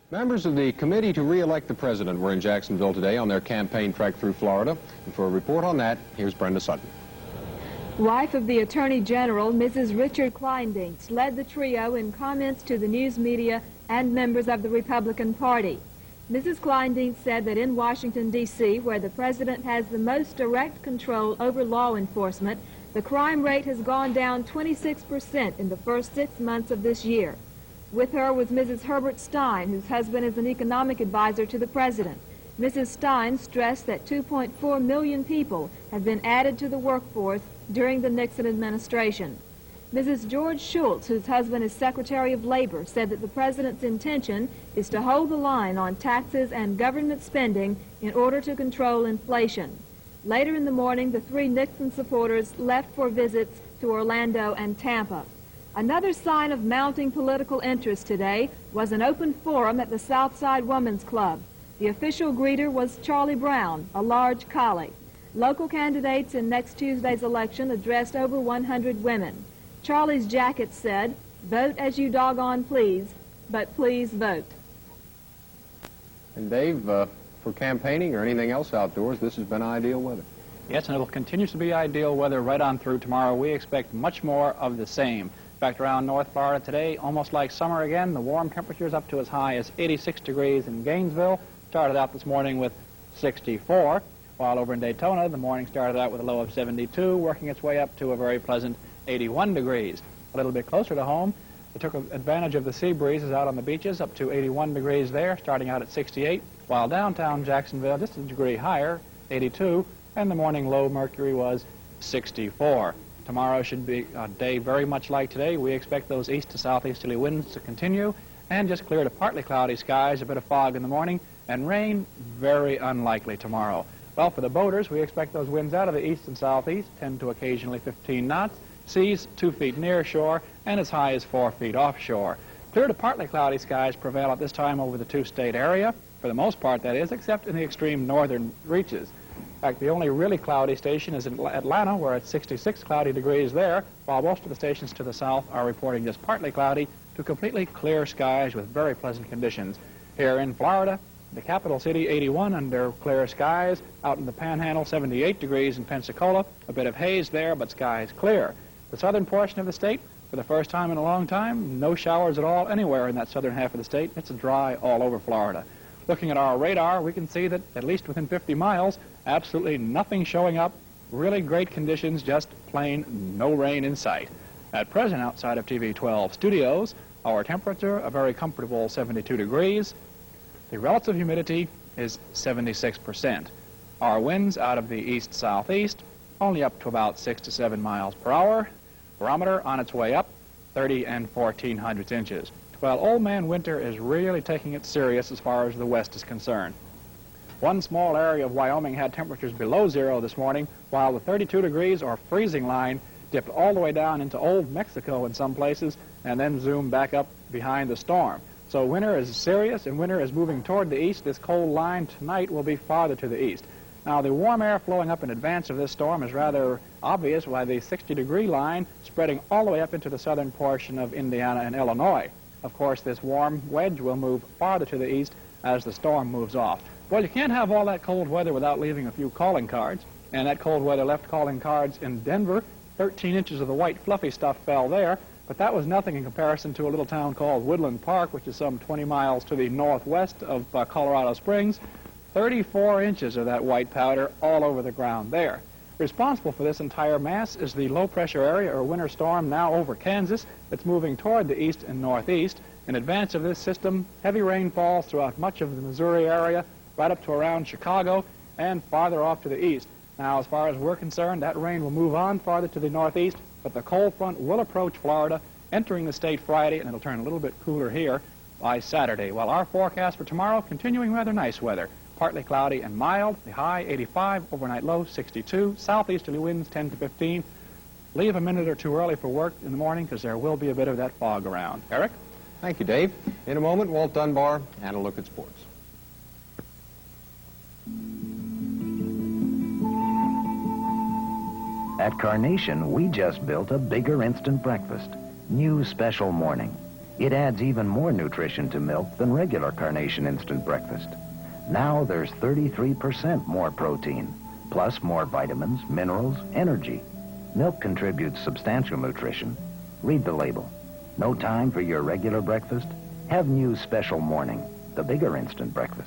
Members of the Committee to Re-elect the President were in Jacksonville today on their campaign trek through Florida. And for a report on that, here's Brenda Sutton. Wife of the Attorney General, Mrs. Richard Kleindienst, led the trio in comments to the news media and members of the Republican Party. Mrs. Kleindienst said that in Washington, D.C., where the President has the most direct control over law enforcement, the crime rate has gone down 26% in the first 6 months of this year. With her was Mrs. Herbert Stein, whose husband is an economic advisor to the President. Mrs. Stein stressed that 2.4 million people have been added to the workforce during the Nixon administration. Mrs. George Schultz, whose husband is Secretary of Labor, said that the President's intention is to hold the line on taxes and government spending in order to control inflation. Later in the morning, the three Nixon supporters left for visits to Orlando and Tampa. Another sign of mounting political interest today was an open forum at the Southside Women's Club. The official greeter was Charlie Brown, a large collie. Local candidates in next Tuesday's election addressed over 100 women. Charlie's jacket said, "Vote as you doggone please, but please vote." And Dave, for campaigning or anything else outdoors, this has been ideal weather. Yes, and it will continue to be ideal weather right on through tomorrow. We expect much more of the same. In fact, around North Florida today, almost like summer again. The warm temperatures up to as high as 86 degrees in Gainesville. Started out this morning with 64, while over in Daytona, the morning started out with a low of 72, working its way up to a very pleasant 81 degrees. A little bit closer to home, they took advantage of the sea breezes out on the beaches, up to 81 degrees there, starting out at 68, while downtown Jacksonville, just a degree higher, 82, and the morning low mercury was 64. Tomorrow should be a day very much like today. We expect those east to southeasterly winds to continue and just clear to partly cloudy skies, a bit of fog in the morning, and rain very unlikely tomorrow. Well, for the boaters, we expect those winds out of the east and southeast, 10 to occasionally 15 knots, seas 2 feet near shore and as high as 4 feet offshore. Clear to partly cloudy skies prevail at this time over the two-state area, for the most part that is, except in the extreme northern reaches. In fact, the only really cloudy station is in Atlanta, where it's 66 cloudy degrees there, while most of the stations to the south are reporting just partly cloudy to completely clear skies with very pleasant conditions. Here in Florida, the capital city, 81 under clear skies. Out in the Panhandle, 78 degrees in Pensacola. A bit of haze there, but skies clear. The southern portion of the state, for the first time in a long time, no showers at all anywhere in that southern half of the state. It's dry all over Florida. Looking at our radar, we can see that at least within 50 miles, absolutely nothing showing up. Really great conditions, just plain no rain in sight. At present, outside of TV 12 studios, our temperature, a very comfortable 72 degrees. The relative humidity is 76%. Our winds out of the east-southeast, only up to about 6 to 7 miles per hour. Barometer on its way up, 30 and 1400 inches. Well, old man winter is really taking it serious as far as the west is concerned. One small area of Wyoming had temperatures below zero this morning, while the 32 degrees or freezing line dipped all the way down into old Mexico in some places and then zoomed back up behind the storm. So winter is serious and winter is moving toward the east. This cold line tonight will be farther to the east. Now, the warm air flowing up in advance of this storm is rather obvious by the 60-degree line spreading all the way up into the southern portion of Indiana and Illinois. Of course, this warm wedge will move farther to the east as the storm moves off. Well, you can't have all that cold weather without leaving a few calling cards. And that cold weather left calling cards in Denver. 13 inches of the white fluffy stuff fell there. But that was nothing in comparison to a little town called Woodland Park, which is some 20 miles to the northwest of Colorado Springs. 34 inches of that white powder all over the ground there. Responsible for this entire mass is the low-pressure area or winter storm now over Kansas. It's moving toward the east and northeast. In advance of this system, heavy rain falls throughout much of the Missouri area, right up to around Chicago, and farther off to the east. Now, as far as we're concerned, that rain will move on farther to the northeast, but the cold front will approach Florida, entering the state Friday, and it'll turn a little bit cooler here by Saturday. While our forecast for tomorrow, continuing rather nice weather. Partly cloudy and mild, the high 85, overnight low 62, southeasterly winds 10 to 15. Leave a minute or two early for work in the morning because there will be a bit of that fog around. Eric? Thank you, Dave. In a moment, Walt Dunbar and a look at sports. At Carnation, we just built a bigger instant breakfast. New special morning. It adds even more nutrition to milk than regular Carnation Instant Breakfast. Now there's 33% more protein, plus more vitamins, minerals, energy. Milk contributes substantial nutrition. Read the label. No time for your regular breakfast? Have News Special Morning, the bigger instant breakfast.